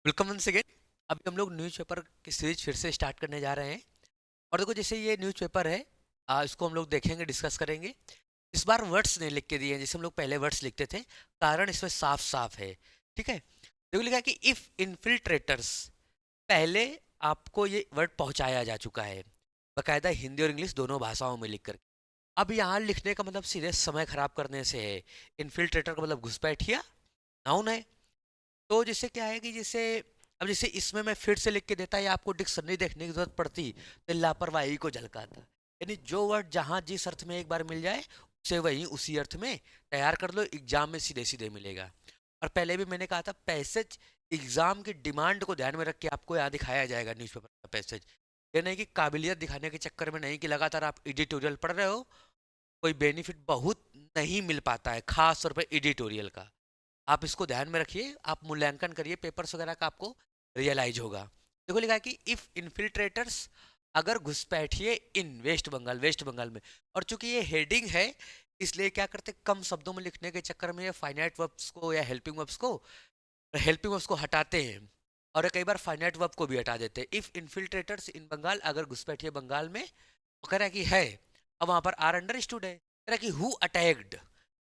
Welcome once again. अभी हम लोग न्यूज़पेपर की सीरीज फिर से स्टार्ट करने जा रहे हैं। और देखो, जैसे ये न्यूज़पेपर है, इसको हम लोग देखेंगे, डिस्कस करेंगे। इस बार वर्ड्स नहीं लिख के दिए हैं जैसे हम लोग पहले वर्ड्स लिखते थे। कारण इसमें साफ साफ है। ठीक है, देखो लिखा है कि इफ इन्फिल्ट्रेटर्स। पहले आपको ये वर्ड पहुंचाया जा चुका है बकायदा हिंदी और इंग्लिश दोनों भाषाओं में लिख कर। अब यहाँ लिखने का मतलब सीधे समय खराब करने से है। इन्फिल्ट्रेटर का मतलब घुसपैठिया नाउन है। तो जिससे क्या है कि जैसे अब जैसे इसमें मैं फिर से लिख के देता या आपको डिक्शनरी देखने की जरूरत पड़ती तो लापरवाही को झलकाता। यानी जो वर्ड जहां जिस अर्थ में एक बार मिल जाए उसे वही उसी अर्थ में तैयार कर लो, एग्जाम में सीधे सीधे मिलेगा। और पहले भी मैंने कहा था, पैसेज एग्जाम की डिमांड को ध्यान में रख के आपको यहाँ दिखाया जाएगा न्यूज़पेपर का पैसेज। ये नहीं कि काबिलियत दिखाने के चक्कर में, नहीं कि लगातार आप एडिटोरियल पढ़ रहे हो। कोई बेनिफिट बहुत नहीं मिल पाता है, खास तौर पर एडिटोरियल का। आप इसको ध्यान में रखिए, आप मूल्यांकन करिए पेपर्स वगैरह का, आपको रियलाइज होगा। देखो लिखा है कि इफ इन्फिल्ट्रेटर्स, अगर घुसपैठिए इन वेस्ट बंगाल, वेस्ट बंगाल में। और चूंकि ये हेडिंग है, इसलिए क्या करते, कम शब्दों में लिखने के चक्कर में ये फाइनाइट वर्ब्स को या हेल्पिंग वर्ब्स को हटाते हैं। और कई बार फाइनाइट वर्ब को भी हटा देते हैं। इफ इन्फिल्ट्रेटर्स इन बंगाल, अगर घुसपैठिए बंगाल में, वो कह रहा है कि है। अब वहां पर आर अंडरस्टूड है, कह रहा है कि हु अटैक्ड,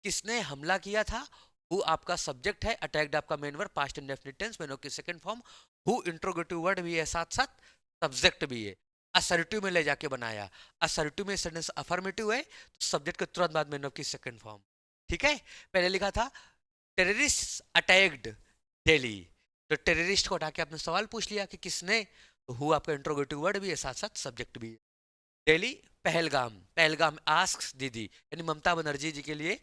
किसने हमला किया था। हु आपका सब्जेक्ट है, अटैक्ड आपका main verb, past indefinite tense मेनो की second form. Who interrogative word भी है, साथ साथ सब्जेक्ट भी है। असर्टिव में ले जाके बनाया। असर्टिव में सेंटेंस अफर्मेटिव है, तो सब्जेक्ट के तुरंत बाद मेन वर्ब की सेकंड फॉर्म। ठीक है, पहले लिखा था टेररिस्ट अटैक्ड दिल्ली। तो टेररिस्ट को हटा के आपने सवाल पूछ लिया कि किसने, तो हु आपका इंट्रोगेटिव वर्ड भी है, साथ साथ सब्जेक्ट भी है। दिल्ली पहलगाम, पहलगाम आस्क्स दीदी, यानी ममता बनर्जी जी के लिए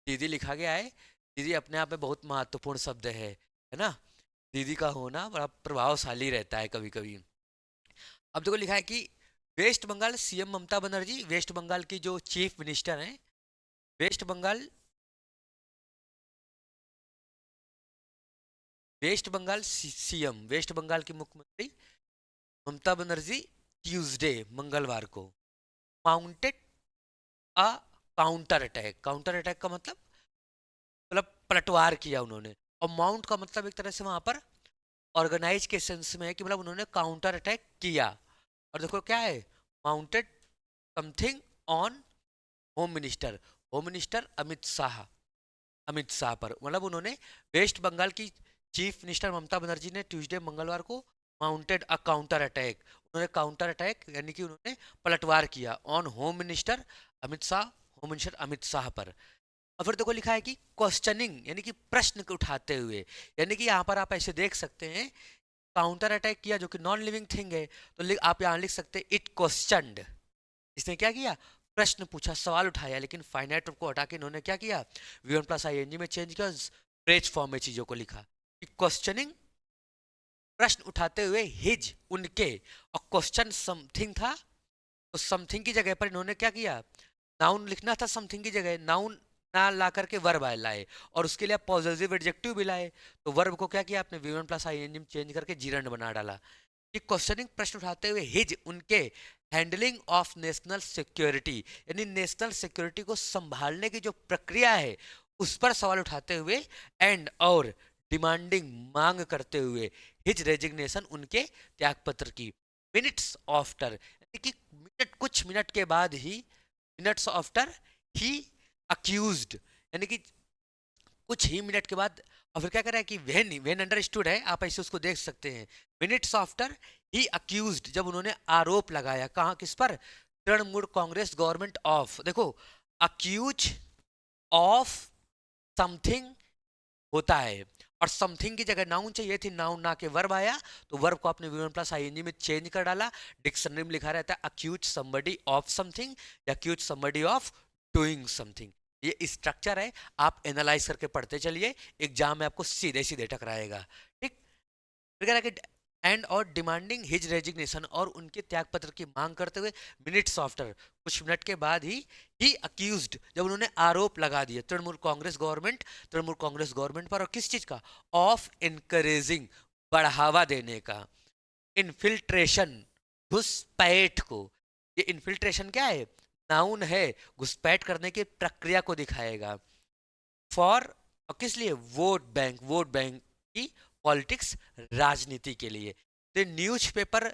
दीदी लिखा गया है। दीदी अपने आप में बहुत महत्वपूर्ण शब्द है ना। दीदी का होना बड़ा प्रभावशाली रहता है कभी कभी। अब देखो लिखा है कि West Bengal CM Mamata Banerjee, West Bengal की जो चीफ मिनिस्टर हैं, West Bengal, West Bengal CM, West Bengal की मुख्यमंत्री ममता बनर्जी ट्यूसडे, मंगलवार को mounted a counter attack. Counter attack का मतलब पलटवार किया उन्होंने। और माउंट का मतलब एक तरह से वहां पर ऑर्गेनाइज के सेंस में है कि मतलब उन्होंने काउंटर अटैक किया। और देखो क्या है, mounted something on home minister, home minister Amit Shah, Amit Shah पर, मतलब उन्होंने वेस्ट बंगाल की चीफ मिनिस्टर ममता बनर्जी ने ट्यूसडे मंगलवार को माउंटेड अ काउंटर अटैक, उन्होंने काउंटर अटैक यानी कि उन्होंने पलटवार किया on home minister Amit Shah, home minister Amit Shah पर। और फिर देखो लिखा है कि क्वेश्चनिंग, यानी कि प्रश्न को उठाते हुए। यानी कि यहाँ पर आप ऐसे देख सकते हैं, काउंटर अटैक किया जो कि नॉन लिविंग थिंग है, तो आप यहाँ लिख सकते हैं इट क्वेश्चनड। इसने क्या किया, प्रश्न पूछा, सवाल उठाया। लेकिन फाइनाइट को हटा के इन्होंने क्या किया, वी1 प्लस आई एन जी में चेंज किया, फ्रेज फॉर्म में चीजों को लिखा। क्वेश्चनिंग, प्रश्न उठाते हुए, हिज उनके, और क्वेश्चन समथिंग था, तो समथिंग की जगह पर इन्होंने क्या किया, नाउन लिखना था समथिंग की जगह, नाउन ना ला करके वर्ब लाए। और उसके लिए आप पॉजिटिव एडजेक्टिव भी लाए। तो वर्ब को क्या किया आपने, वी1 प्लस आई एन जी में चेंज करके जीरंड बना डाला। कि क्वेश्चनिंग, प्रश्न उठाते हुए, हिज उनके, हैंडलिंग ऑफ नेशनल सिक्योरिटी, यानी नेशनल सिक्योरिटी को संभालने की जो प्रक्रिया है उस पर सवाल उठाते हुए, एंड और डिमांडिंग मांग करते हुए, हिज रेजिग्नेशन उनके त्यागपत्र की, मिनट्स आफ्टर, यानी कि मिनट, कुछ मिनट के बाद ही, मिनट्स आफ्टर ही अक्यूज्ड, यानी कि कुछ ही मिनट के बाद। और फिर क्या कर रहा है कि वेन, वेन अंडरस्टूड है, आप ऐसे उसको देख सकते हैं। मिनट्स आफ्टर ही अक्यूज्ड, जब उन्होंने आरोप लगाया, कहाँ किस पर, तृणमूल कांग्रेस गवर्नमेंट ऑफ। देखो, अक्यूज ऑफ समथिंग होता है, और समथिंग की जगह नाउन चाहिए थी, नाउन ना के वर्ब आया, तो वर्ब को आपने वी1 प्लस आईएनजी में चेंज कर डाला। डिक्शनरी में लिखा रहता है अक्यूज समबडी ऑफ समथिंग, या accuse somebody of doing something. ये स्ट्रक्चर है, आप एनालाइज करके पढ़ते चलिए, एग्जाम में आपको सीधे सीधे टकराएगा। ठीक, एंड और डिमांडिंग हिज रेजिग्नेशन, और उनके त्यागपत्र की मांग करते हुए, मिनट्स आफ्टर, कुछ मिनट के बाद ही अक्यूज्ड, जब उन्होंने आरोप लगा दिए तृणमूल कांग्रेस गवर्नमेंट पर, और किस चीज का, ऑफ इनकरेजिंग, बढ़ावा देने का, इन्फिल्ट्रेशन, घुसपैठ को। ये इन्फिल्ट्रेशन क्या है, नाउन है, घुसपैठ करने की प्रक्रिया को दिखाएगा। फॉर, और किस लिए, वोट बैंक, वोट बैंक की पॉलिटिक्स, राजनीति के लिए। तो न्यूज़पेपर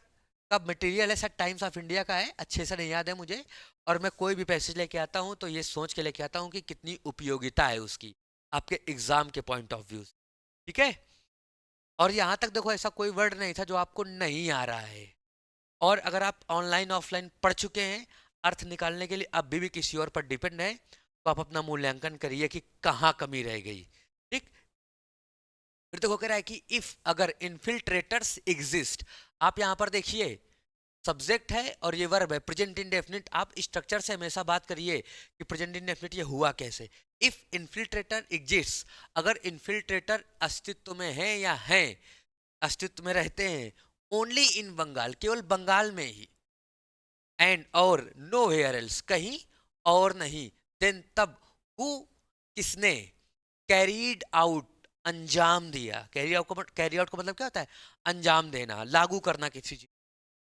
का मटेरियल है सर, टाइम्स ऑफ इंडिया का है, अच्छे से नहीं याद है मुझे। और मैं कोई भी पैसेज लेके आता हूँ तो ये सोच के लेके आता हूँ कि कितनी उपयोगिता है उसकी आपके एग्जाम के पॉइंट ऑफ व्यू। ठीक है। और यहाँ तक देखो ऐसा कोई वर्ड नहीं था जो आपको नहीं आ रहा है। और अगर आप ऑनलाइन ऑफलाइन पढ़ चुके हैं, अर्थ निकालने के लिए अभी भी किसी और पर डिपेंड है, तो आप अपना मूल्यांकन करिए कि कहाँ कमी रह गई। ठीक। फिर देखो कह रहा है कि इफ अगर इनफिल्ट्रेटर्स एग्जिस्ट, आप यहाँ पर देखिए सब्जेक्ट है और ये वर्ब है प्रेजेंट इंडेफिनिट। आप स्ट्रक्चर से हमेशा बात करिए कि प्रेजेंट इंडेफिनिट ये हुआ कैसे। इफ इनफिल्ट्रेटर एग्जिस्ट, अगर इनफिल्ट्रेटर अस्तित्व में है या हैं, अस्तित्व में रहते हैं, ओनली इन बंगाल, केवल बंगाल में ही, एंड और नो वेयर एल्स, कहीं और नहीं, देन तब हु, किसने, कैरीड आउट, अंजाम दिया। कैरी आउट का मतलब क्या होता है? अंजाम देना, लागू करना किसी चीज।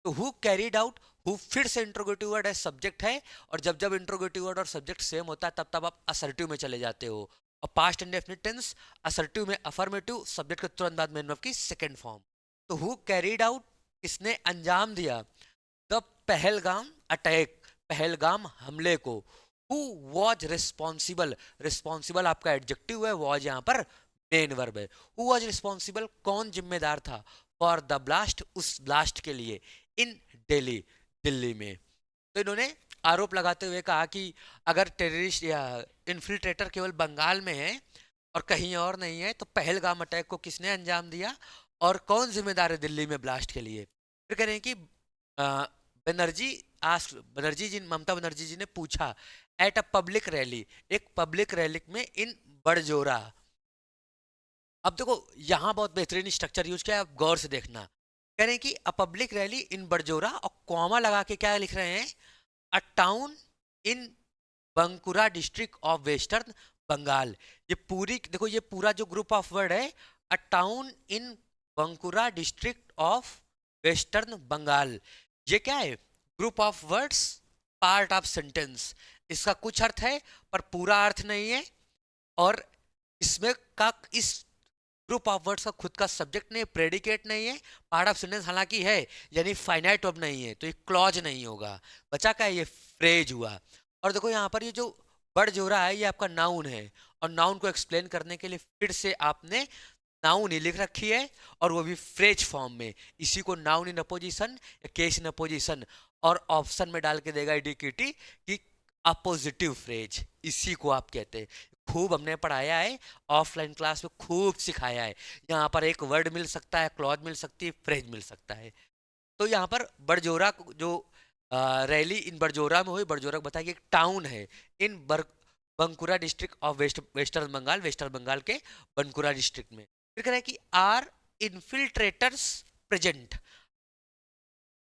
तो हु कैरीड आउट, हु फिर से इंट्रोगेटिव वर्ड है, सब्जेक्ट है, और जब जब इंट्रोगेटिव वर्ड और सब्जेक्ट सेम होता है तब तब आप असर्टिव में चले जाते हो। और पास्ट इंडेफिनिट टेंस असर्टिव में अफर्मेटिव, सब्जेक्ट के तुरंत बाद मेन वर्ब की सेकंड फॉर्म। तो हु कैरीड आउट, किसने अंजाम दिया, द पहलगाम अटैक, पहलगाम हमले को। हु वॉज रिस्पॉन्सिबल, रिस्पॉन्सिबल आपका एडजेक्टिव है, वॉज यहाँ पर मेन वर्ब है। हु वॉज रिस्पॉन्सिबल, कौन जिम्मेदार था, फॉर द ब्लास्ट, उस ब्लास्ट के लिए, इन दिल्ली, दिल्ली में। तो इन्होंने आरोप लगाते हुए कहा कि अगर टेररिस्ट या इन्फिल्ट्रेटर केवल बंगाल में है और कहीं और नहीं है, तो पहलगाम अटैक को किसने अंजाम दिया और कौन जिम्मेदार है दिल्ली में ब्लास्ट के लिए। फिर कह रहे हैं कि बनर्जी बनर्जी जी, ममता बनर्जी जी ने पूछा एट अ पब्लिक रैली, एक पब्लिक रैली में इन बड़जोरा। अब देखो यहाँ बहुत बेहतरीन स्ट्रक्चर यूज किया है, आप गौर से देखना। कह रहे हैं कि अ पब्लिक रैली इन बड़जोरा, और कॉमा लगा के क्या लिख रहे हैं, a town in Bankura district of western Bengal. ये पूरी देखो, ये पूरा जो ग्रुप ऑफ वर्ड है, a town in Bankura district of western Bengal, ये क्या है, group of words, part of sentence. इसका कुछ अर्थ है पर पूरा अर्थ नहीं है। और इसमें का इस ग्रुप ऑफ वर्ड्स का खुद का सब्जेक्ट नहीं है, प्रेडिकेट नहीं है, पार्ट ऑफ सेंटेंस हालांकि है, यानी फाइनाइट वर्ब नहीं है, तो ये क्लॉज नहीं होगा। बचा क्या है, ये फ्रेज हुआ। और देखो यहाँ पर ये जो बड़ जोरा है, ये आपका नाउन है, और नाउन को एक्सप्लेन करने के लिए फिर से आपने नाउन ही लिख रखी है, और वो भी फ्रेज फॉर्म में। इसी को नाउन इन अपोजिशन या केस इन अपोजिशन, और ऑप्शन में डाल के देगा इंडिकेटिव कि अपोजिटिव फ्रेज, इसी को आप कहते हैं। खूब हमने पढ़ाया है, ऑफलाइन क्लास में खूब सिखाया है। यहाँ पर एक वर्ड मिल सकता है, क्लॉज मिल सकती है, फ्रेज मिल सकता है। तो यहाँ पर बड़जोरा जो रैली इन बड़जोरा में हुई, बड़जोरा बताया कि एक टाउन है in Bankura district of western Bengal, western Bengal के बंकुरा डिस्ट्रिक्ट में। फिर कह रहा है कि आर इन्फिल्ट्रेटर्स प्रेजेंट।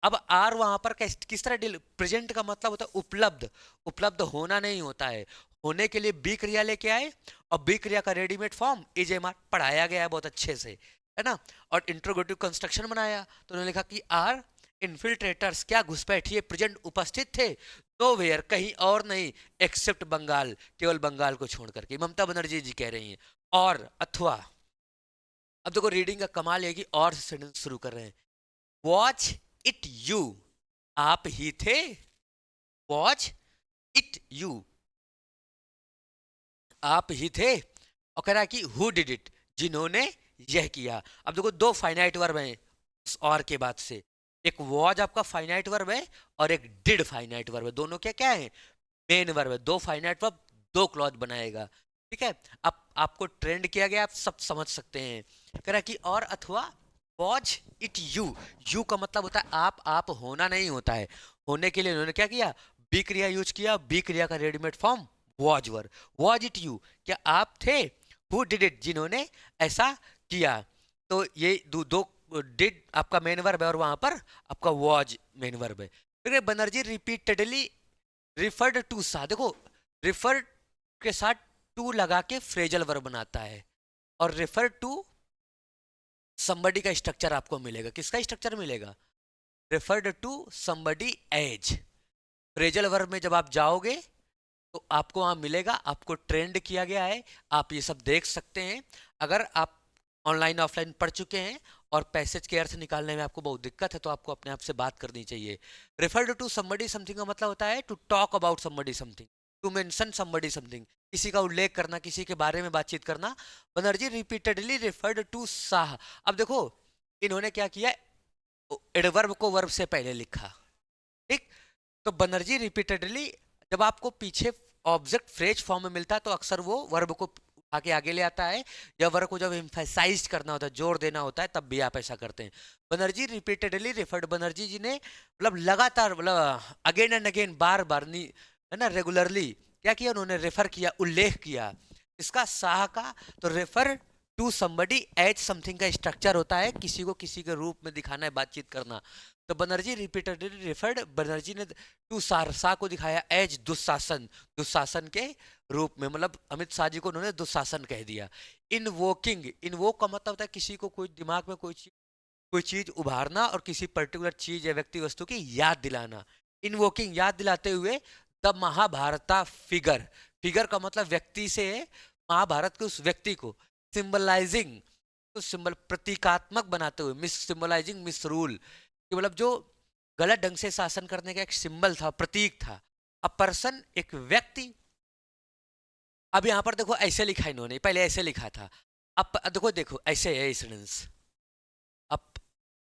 अब आर वहां पर किस तरह डील, प्रेजेंट का मतलब होता है उपलब्ध, उपलब्ध होना नहीं होता है, होने के लिए बी क्रिया लेके आए, और बी क्रिया का readymade form is am are पढ़ाया गया है बहुत अच्छे से, है ना। और इंट्रोगेटिव कंस्ट्रक्शन बनाया, तो उन्होंने लिखा कि आर इन्फिल्ट्रेटर्स, क्या घुसपैठिए प्रेजेंट उपस्थित थे, नो वेयर, कहीं और नहीं, एक्सेप्ट बंगाल, केवल बंगाल को छोड़ करके, ममता बनर्जी जी कह रही हैं। और अथवा, अब देखो रीडिंग का कमाल है कि और सेंटेंस शुरू कर रहे हैं। वॉच इट यू, आप ही थे, वॉच इट यू, आप ही थे। और कह रहा है कि हु डिड इट, जिन्होंने यह किया। अब देखो दो फाइनाइट वर्ब हैं उस और के बाद से, एक वॉज आपका फाइनाइट वर्ब है और एक डिड फाइनाइट वर्ब है, दोनों क्या क्या है, मेन वर्ब है। दो फाइनाइट वर्ब, दो क्लॉज बनाएगा। ठीक है। अब आपको ट्रेंड किया गया, आप सब समझ सकते हैं। कह रहा है कि और अथवा वॉज इट यू, यू का मतलब होता है आप होना नहीं होता है, होने के लिए उन्होंने क्या किया, बी क्रिया यूज किया, बी क्रिया का readymade form was were, was it you, क्या आप थे, हु डिड इट, जिन्होंने ऐसा किया। तो ये दो डिड आपका मेन वर्ब है, और वहां पर आपका वॉज मेन वर्ब है। फिर बनर्जी रिपीटेडली रिफर्ड टू सा, देखो रिफर के साथ टू लगा के फ्रेजल वर्ब बनाता है, और रेफर टू somebody का स्ट्रक्चर आपको मिलेगा। किसका स्ट्रक्चर मिलेगा, referred to somebody as. Phrasal verb में जब आप जाओगे तो आपको वहां मिलेगा, आपको ट्रेंड किया गया है, आप ये सब देख सकते हैं। अगर आप ऑनलाइन ऑफलाइन पढ़ चुके हैं और पैसेज के अर्थ निकालने में आपको बहुत दिक्कत है तो आपको अपने आप से बात करनी चाहिए। रेफर्ड टू समबडी समथिंग का मतलब होता है to talk about somebody something, to mention somebody something, किसी का उल्लेख करना, किसी के बारे में बातचीत करना। Banerjee repeatedly referred to Shah. अब देखो इन्होंने क्या किया, एडवर्ब को वर्ब से पहले लिखा, ठीक। तो बनर्जी रिपीटेडली, जब आपको पीछे ऑब्जेक्ट फ्रेज फॉर्म में मिलता है तो अक्सर वो वर्ब को आगे आगे ले आता है, या वर्ब को जब एम्फेसाइज करना होता है, जोर देना होता है, तब भी आप ऐसा करते हैं। बनर्जी रिपीटेडली रेफर्ड, बनर्जी जी ने मतलब लगातार, मतलब अगेन एंड अगेन, बार बार नहीं, है ना, रेगुलरली क्या किया उन्होंने, रेफर किया, उल्लेख किया। इसका शाह का, तो refer to somebody as something का स्ट्रक्चर होता है किसी को किसी के रूप में दिखाना है, बातचीत करना। तो बनर्जी रिपीटेडली रेफर्ड, बनर्जी ने टू शाह को दिखाया एज दुशासन, दुशासन के रूप में, मतलब अमित शाह जी को उन्होंने दुशासन कह दिया। इनवोकिंग, इनवोक का मतलब होता है किसी को कोई दिमाग में कोई चीज उभारना और किसी पर्टिकुलर चीज या व्यक्ति वस्तु की याद दिलाना। इनवोकिंग, याद दिलाते हुए द महाभारता फिगर, फिगर का मतलब व्यक्ति से महाभारत के उस व्यक्ति को, सिंबलाइजिंग, तो सिंबल प्रतीकात्मक बनाते हुए, मिस सिंबलाइजिंग मिस रूल, कि मतलब जो गलत ढंग से शासन करने का एक सिंबल था, प्रतीक था। अ पर्सन, एक व्यक्ति। अब यहां पर देखो ऐसे लिखा इन्होंने, पहले ऐसे लिखा था, अब देखो देखो ऐसे है सेंटेंस। अब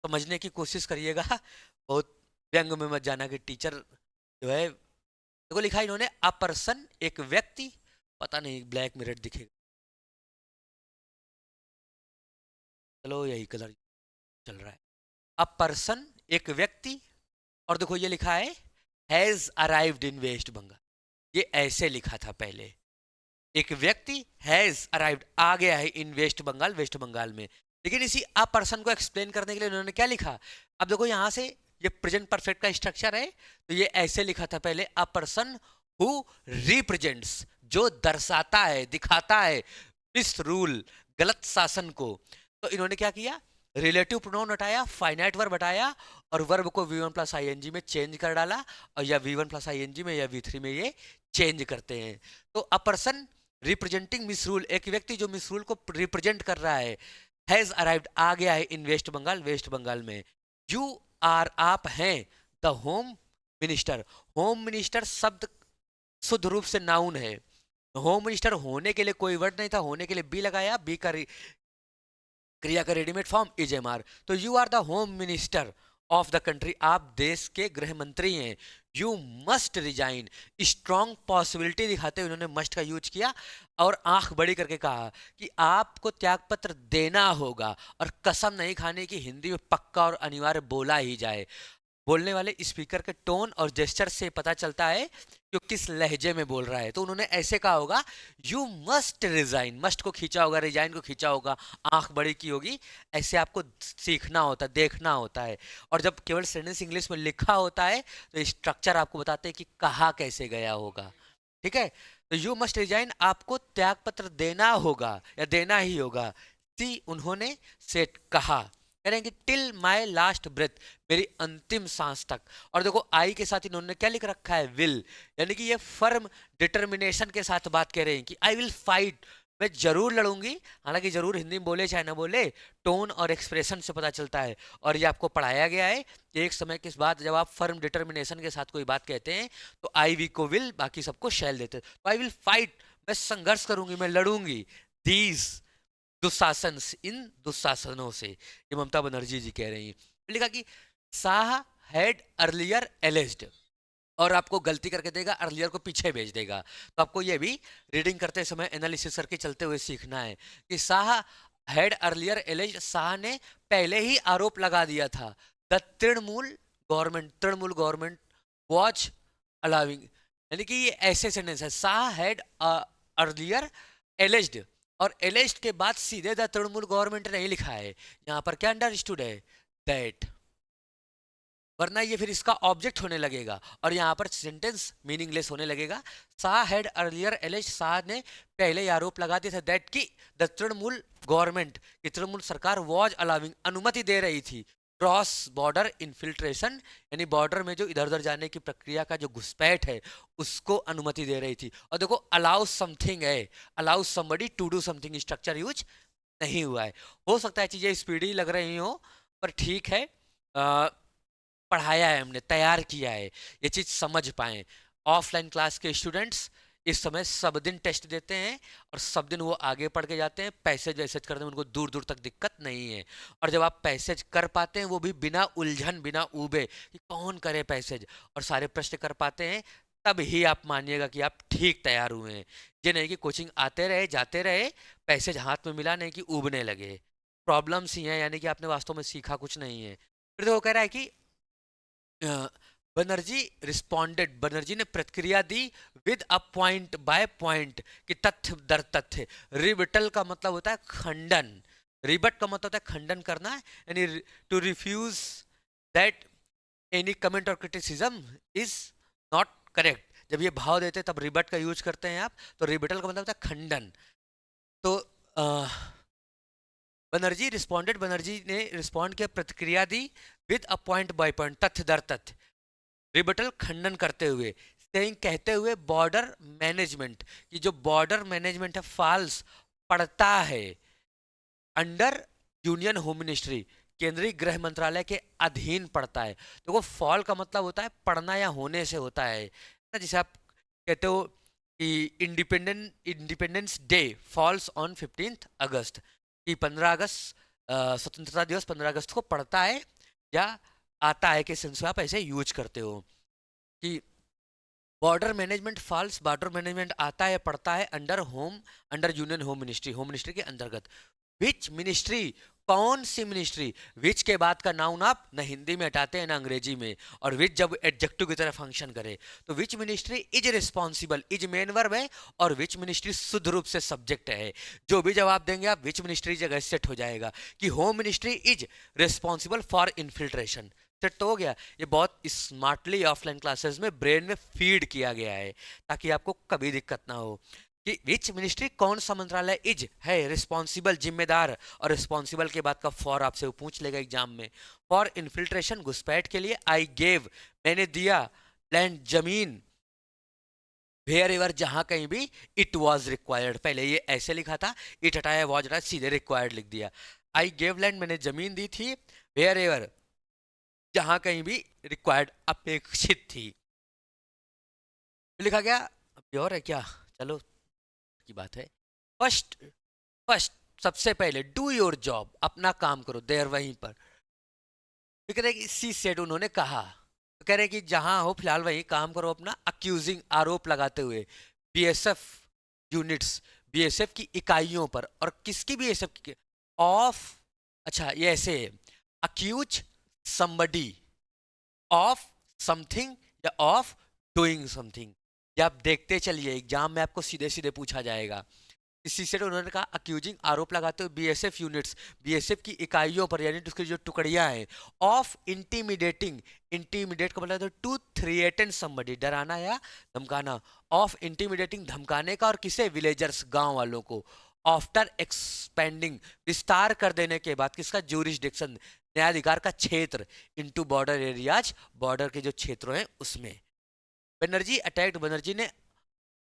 समझने की कोशिश करिएगा, बहुत व्यंग में मत जाना कि टीचर जो है, देखो लिखा इन्होंने अ पर्सन, एक व्यक्ति, पता नहीं ब्लैक मिरर दिखेगा, चलो यही कलर चल रहा है। अ पर्सन, एक व्यक्ति, और देखो ये लिखा है has arrived in west Bengal, ये ऐसे लिखा था पहले, एक व्यक्ति हैज अराइव्ड, आ गया है इन वेस्ट बंगाल, वेस्ट बंगाल में। लेकिन इसी अ पर्सन को एक्सप्लेन करने के लिए उन्होंने क्या लिखा, अब देखो यहां से ये प्रेजेंट परफेक्ट का स्ट्रक्चर है, तो ये ऐसे लिखा था पहले, अ पर्सन हु रिप्रेजेंट्स, जो दर्शाता है, दिखाता है, मिस रूल, गलत शासन को। तो इन्होंने क्या किया, रिलेटिव प्रोनाउन हटाया, फाइनाइट वर्ब हटाया, और वर्ब को V one plus I N G में चेंज कर डाला, और या V one plus I N G में या वी थ्री में ये चेंज करते हैं। तो अ पर्सन रिप्रेजेंटिंग मिसरूल, एक व्यक्ति जो मिसरूल को रिप्रेजेंट कर रहा है, हैज अराइव्ड, आ गया है, इन वेस्ट बंगाल, वेस्ट बंगाल में। यू आर, आप हैं, the home minister, home minister शब्द शुद्ध रूप से नाउन है। होम मिनिस्टर होने के लिए कोई वर्ड नहीं था, होने के लिए बी लगाया, बी का क्रिया का readymade form is am are. तो you are the home minister of the country, आप देश के गृह मंत्री हैं। You must resign, strong possibility दिखाते हुए उन्होंने मस्ट का यूज किया, और आंख बड़ी करके कहा कि आपको त्यागपत्र देना होगा, और कसम नहीं खाने की हिंदी में पक्का और अनिवार्य बोला ही जाए। बोलने वाले स्पीकर के टोन और जेस्चर से पता चलता है कि वो किस लहजे में बोल रहा है। तो उन्होंने ऐसे कहा होगा, यू मस्ट रिजाइन, मस्ट को खींचा होगा, रिजाइन को खींचा होगा, आंख बड़ी की होगी। ऐसे आपको सीखना होता है, देखना होता है। और जब केवल सेंटेंस इंग्लिश में लिखा होता है तो स्ट्रक्चर आपको बताते हैं कि कहा कैसे गया होगा, ठीक है। तो यू मस्ट रिजाइन, आपको त्यागपत्र देना होगा या देना ही होगा। सी, उन्होंने, सेट, कहा, करेंगे, टिल माई लास्ट ब्रेथ, मेरी अंतिम सांस तक। और देखो आई के साथ इन्होंने क्या लिख रखा है, विल, यानी कि ये फर्म डिटर्मिनेशन के साथ बात कर रहे हैं कि आई विल फाइट, मैं जरूर लड़ूंगी। हालांकि जरूर हिंदी में बोले चाहे ना बोले, टोन और एक्सप्रेशन से पता चलता है। और ये आपको पढ़ाया गया है कि एक समय के बाद जब आप फर्म डिटर्मिनेशन के साथ कोई बात कहते हैं तो आई वी को विल, बाकी सबको शैल देते हैं। तो आई विल फाइट, मैं संघर्ष करूंगी, मैं लड़ूंगी, दीज दुशासन, इन दुशासनों से, ये ममता बनर्जी जी कह रही हैं। लिखा कि शाह हैड अर्लियर एलेज्ड, और आपको गलती करके देगा, अर्लियर को पीछे भेज देगा। तो आपको ये भी रीडिंग करते समय एनालिसिस करके चलते हुए सीखना है कि Shah had earlier alleged, Shah ने पहले ही आरोप लगा दिया था, the Trinamool government, Trinamool government watch allowing, यानी कि ये ऐसे सेंटेंस है, शाह हैड अर्लियर एलेज्ड, और एलेज्ड के बाद सीधे द तृणमूल गवर्नमेंट नहीं लिखा है, यहाँ पर क्या अंडरस्टूड है, दैट, वरना ये फिर इसका ऑब्जेक्ट होने लगेगा और यहाँ पर सेंटेंस मीनिंगलेस होने लगेगा। Shah had earlier alleged, Shah ने पहले ही आरोप लगा दिया था, दैट की द तृणमूल गवर्नमेंट, की तृणमूल सरकार वॉज अलाउिंग, अनुमति दे रही थी, क्रॉस बॉर्डर इन्फिल्ट्रेशन, यानी बॉर्डर में जो इधर उधर जाने की प्रक्रिया का जो घुसपैठ है उसको अनुमति दे रही थी। और देखो अलाउ समथिंग है, allow somebody to do something, structure use नहीं हुआ है। हो सकता है चीज़ें स्पीडी लग रही हो, पर ठीक है, अ, पढ़ाया है हमने, तैयार किया है, ये चीज़ समझ पाएँ। ऑफलाइन क्लास के स्टूडेंट्स इस समय सब दिन टेस्ट देते हैं और सब दिन वो आगे पढ़ के जाते हैं, पैसेज वैसेज करने में उनको दूर दूर तक दिक्कत नहीं है। और जब आप पैसेज कर पाते हैं, वो भी बिना उलझन, बिना ऊबे कि कौन करे पैसेज, और सारे प्रश्न कर पाते हैं, तब ही आप मानिएगा कि आप ठीक तैयार हुए हैं। ये नहीं कि कोचिंग आते रहे जाते रहे, पैसेज हाथ में मिला नहीं कि ऊबने लगे। प्रॉब्लम्स ही हैं, यानी कि आपने वास्तव में सीखा कुछ नहीं है। फिर तो वो कह रहा है कि बनर्जी रिस्पॉन्डेड, बनर्जी ने प्रतिक्रिया दी with a point by point, कि तथ्य दर तथ्य। रिबटल का मतलब होता है खंडन, रिबट का मतलब होता है खंडन करना, यानी to refuse that any comment और क्रिटिसिज्म इज नॉट करेक्ट। जब ये भाव देते हैं तब रिबट का यूज करते हैं आप, तो रिबटल का मतलब होता है खंडन। तो बनर्जी रिस्पॉन्डेड, बनर्जी ने रिस्पॉन्ड किया, प्रतिक्रिया दी with a point by point, तथ्य दर तथ्य, रिबटल खंडन करते हुए, सेइंग कहते हुए, बॉर्डर मैनेजमेंट, कि जो बॉर्डर मैनेजमेंट है फॉल्स, पड़ता है अंडर यूनियन होम मिनिस्ट्री, केंद्रीय गृह मंत्रालय के अधीन पड़ता है। देखो फॉल का मतलब होता है पढ़ना या होने से होता है ना, जैसे आप कहते हो कि इंडिपेंडेंस डे फॉल्स ऑन 15 अगस्त, कि 15 अगस्त स्वतंत्रता दिवस 15 अगस्त को पड़ता है या आता है, कि सेंस में आप ऐसे यूज करते हो कि border management falls, border management आता है पड़ता है under union home ministry, home ministry के अंतर्गत। विच मिनिस्ट्री, कौन सी मिनिस्ट्री, विच के बाद का नाउन आप ना हिंदी में हटाते हैं ना अंग्रेजी में, और विच जब एडजेक्टिव की तरह फंक्शन करे, तो which ministry is responsible, is main verb है, और विच मिनिस्ट्री शुद्ध रूप से सब्जेक्ट है। जो भी जवाब देंगे आप विच मिनिस्ट्री जगह सेट हो जाएगा, कि home ministry is responsible for infiltration. Set तो हो गया। ये बहुत स्मार्टली ऑफलाइन क्लासेस में ब्रेन में फीड किया गया है, ताकि आपको कभी दिक्कत ना हो कि विच मिनिस्ट्री, कौन सा मंत्रालय इज है रिस्पॉन्सिबल, जिम्मेदार, और रिस्पॉन्सिबल के बाद का फॉर आपसे वो पूछ लेगा एग्जाम में। फॉर इन्फिल्ट्रेशन, घुसपैठ के लिए, आई गेव, मैंने दिया, लैंड, जमीन, वेयर एवर, जहां कहीं भी, इट वॉज रिक्वायर्ड, पहले ये ऐसे लिखा था, इट हटाया, वॉज हटाया, सीधे रिक्वायर्ड लिख दिया। आई गेव लैंड, मैंने जमीन दी थी, वेयर एवर, जहां कहीं भी, रिक्वायर्ड, अपेक्षित थी। लिखा गया। अब और है क्या, चलो की बात है। फर्स्ट, फर्स्ट, सबसे पहले डू योर जॉब, अपना काम करो, देर वहीं पर। तो कह रहे कि सी सेड, उन्होंने कहा, तो कह रहे कि जहां हो फिलहाल वहीं काम करो अपना, अक्यूजिंग, आरोप लगाते हुए, बीएसएफ यूनिट्स, बीएसएफ की इकाइयों पर, और किसकी बीएसएफ की, ऑफ, अच्छा ये ऐसे है, अक्यूज समबडी ऑफ समथिंग या ऑफ डूइंग समथिंग। ये आप देखते चलिए, एग्जाम में आपको सीधे सीधे पूछा जाएगा। इसी से उन्होंने कहा अक्यूजिंग, आरोप लगाते हुए, बीएसएफ यूनिट्स, बीएसएफ की इकाइयों पर, यानी उसकी जो टुकड़ियां हैं, ऑफ इंटीमिडेटिंग, इंटीमिडेट का मतलब टू थ्रिएटन समबडी, डराना या धमकाना, ऑफ इंटीमिडेटिंग, धमकाने का, और किसे, विलेजर्स, गांव वालों को, आफ्टर एक्सपेंडिंग, विस्तार कर देने के बाद, किसका, ज्यूरिसडिक्शन, न्यायाधिकार का क्षेत्र, इनटू बॉर्डर एरियाज, बॉर्डर के जो क्षेत्रों हैं उसमें। बनर्जी अटैक्ड, बनर्जी ने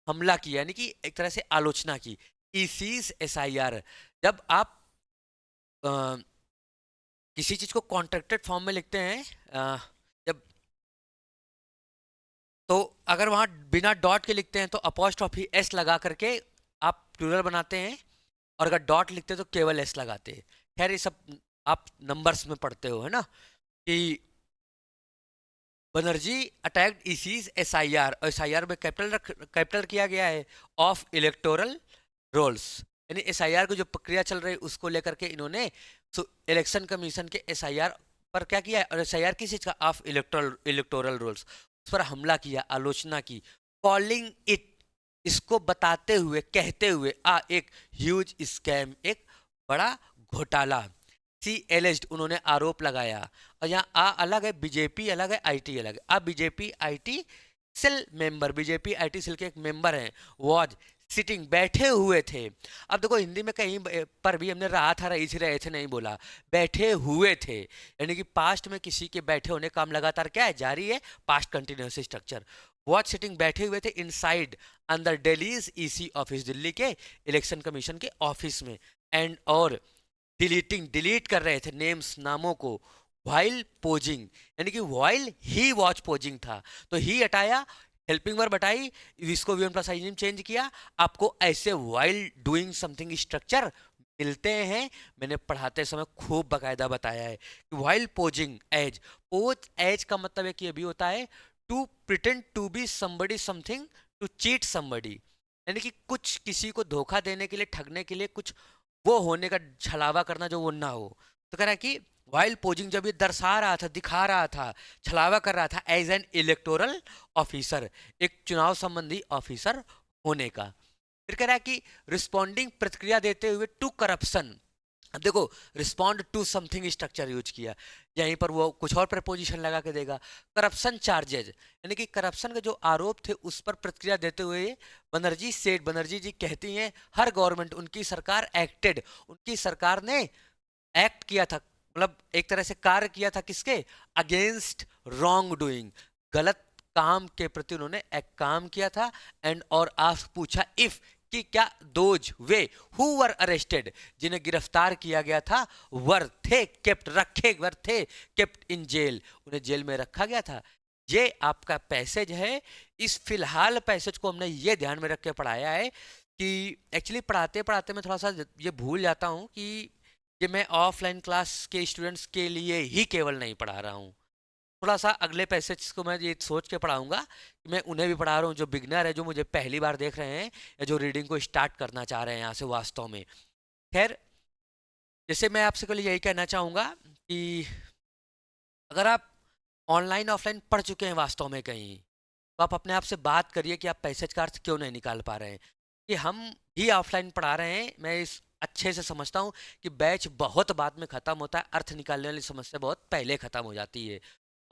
हमला किया, यानी कि एक तरह से आलोचना की। ईसीज एसआईआर, जब आप किसी चीज को कॉन्ट्रैक्टेड फॉर्म में लिखते हैं, जब, तो अगर वहां बिना डॉट के लिखते हैं तो अपॉस्ट्रोफी एस लगा करके आप प्लूरल बनाते हैं, और अगर डॉट लिखते हैं तो केवल एस लगाते हैं। खैर ये सब आप नंबर्स में पढ़ते हो, है ना, कि बनर्जी अटैक्ड ईसीज एसआईआर, और एसआईआर में कैपिटल किया गया है, ऑफ इलेक्टोरल रोल्स, यानी एसआईआर की जो प्रक्रिया चल रही है उसको लेकर के इन्होंने इलेक्शन कमीशन के एसआईआर पर क्या किया है, और एसआईआर किस चीज का, ऑफ इलेक्टोरल रोल्स, उस पर हमला किया, आलोचना की। कॉलिंग इट, इसको बताते हुए, कहते हुए, एक ह्यूज स्कैम, एक बड़ा घोटाला। सी एलिज्ड, उन्होंने आरोप लगाया, और यहाँ आ अलग है, बीजेपी अलग है, आईटी अलग है। अब BJP IT cell member, BJP IT cell के एक मेंबर हैं, वॉज सिटिंग, बैठे हुए थे। अब देखो हिंदी में कहीं पर भी हमने रहा था, रही थी, रहे थे नहीं बोला, बैठे हुए थे, यानी कि पास्ट में किसी के बैठे होने काम लगातार क्या है, जारी है, past continuous structure. Watch sitting, बैठे हुए थे, इनसाइड, अंदर, दिल्लीज ईसी ऑफिस, दिल्ली के इलेक्शन कमीशन के ऑफिस में, एंड और डिलीट कर रहे थे नेम्स, नामों को, वाइल पोजिंग, यानी कि वाइल ही वॉच पोजिंग था, तो ही हटाया, हेल्पिंग वर्ब हटाई, इसको V one plus I change किया। आपको ऐसे वाइल डूइंग समथिंग स्ट्रक्चर मिलते हैं, मैंने पढ़ाते समय खूब बकायदा बताया है कि while posing as, pose as का मतलब है कि अभी होता है to pretend to be somebody something, to cheat somebody, यानी कि कुछ किसी को धोखा देने के लिए, ठगने के लिए, कुछ वो होने का छलावा करना जो वो ना हो। तो कह रहा है कि वाइल पोजिंग, जब ये दर्शा रहा था, दिखा रहा था, छलावा कर रहा था एज एन इलेक्टोरल ऑफिसर, एक चुनाव संबंधी ऑफिसर होने का। फिर कह रहा है कि रिस्पॉन्डिंग, प्रतिक्रिया देते हुए टू करप्शन। अब देखो, respond to something structure use किया, यहीं पर वो कुछ और प्रपोजिशन लगा के देगा। करप्शन चार्जेज, यानी कि करप्शन के जो आरोप थे उस पर प्रतिक्रिया देते हुए बनर्जी सेठ, बनर्जी जी कहती हैं हर गवर्नमेंट, उनकी सरकार एक्टेड, उनकी सरकार ने एक्ट किया था, मतलब एक तरह से कार्य किया था किसके अगेंस्ट रॉन्ग डूइंग, गलत काम के प्रति उन्होंने एक काम किया था। एंड और आज पूछा इफ, कि क्या those way who were arrested, जिन्हें गिरफ्तार किया गया था, वर थे केप्ट, रखे वर थे केप्ट इन जेल, उन्हें जेल में रखा गया था। ये आपका पैसेज है। इस फिलहाल पैसेज को हमने ये ध्यान में रख के पढ़ाया है कि एक्चुअली पढ़ाते पढ़ाते मैं थोड़ा सा ये भूल जाता हूँ कि ये मैं ऑफलाइन क्लास के स्टूडेंट्स के लिए ही केवल नहीं पढ़ा रहा हूँ, थोड़ा सा अगले पैसेज को मैं ये सोच के पढ़ाऊंगा कि मैं उन्हें भी पढ़ा रहा हूँ जो बिगनर है, जो मुझे पहली बार देख रहे हैं, या जो रीडिंग को स्टार्ट करना चाह रहे हैं यहाँ से वास्तव में। खैर, जैसे मैं आपसे कल यही कहना चाहूँगा कि अगर आप ऑनलाइन ऑफलाइन पढ़ चुके हैं वास्तव में कहीं, तो आप अपने आप से बात करिए कि आप पैसेज का अर्थ क्यों नहीं निकाल पा रहे हैं। कि हम ही ऑफलाइन पढ़ा रहे हैं, मैं इस अच्छे से समझता हूँ कि बैच बहुत बाद में ख़त्म होता है, अर्थ निकालने वाली समस्या बहुत पहले ख़त्म हो जाती है।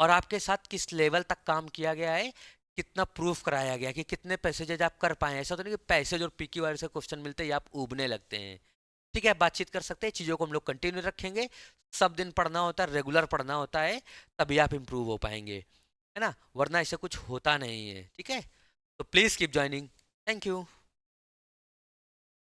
और आपके साथ किस लेवल तक काम किया गया है, कितना प्रूफ कराया गया कि कितने पैसेजेज आप कर पाए, ऐसा तो नहीं कि पैसेज और पीक्यू वाले से क्वेश्चन मिलते ही आप उबने लगते हैं। ठीक है, बातचीत कर सकते हैं, चीज़ों को हम लोग कंटिन्यू रखेंगे, सब दिन पढ़ना होता है, रेगुलर पढ़ना होता है, तभी आप इम्प्रूव हो पाएंगे, है ना, वरना ऐसे कुछ होता नहीं है। ठीक है, तो please keep joining. Thank you.